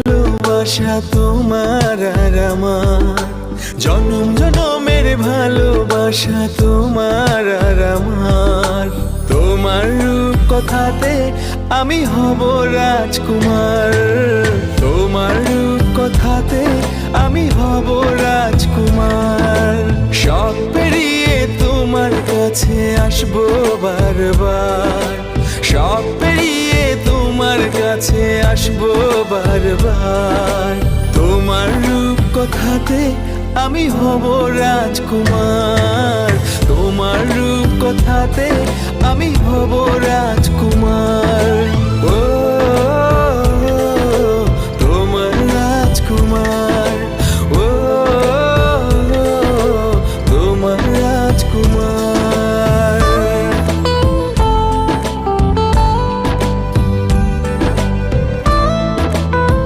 ভালোবাসা তোমার আর আমার, জনম জনমের ভালোবাসা তোমার আর আমার। তোমার রূপ কথাতে আমি হব রাজকুমার, তোমার রূপ কথাতে আমি হব রাজকুমার। সব পেরিয়ে তোমার কাছে আসবো বারবার, সব পেরিয়ে তোমার কাছে আসবো বারবার। তোমার রূপ কথাতে আমি হব রাজকুমার, তোমার রূপ কথাতে আমি হব রাজকুমার। ও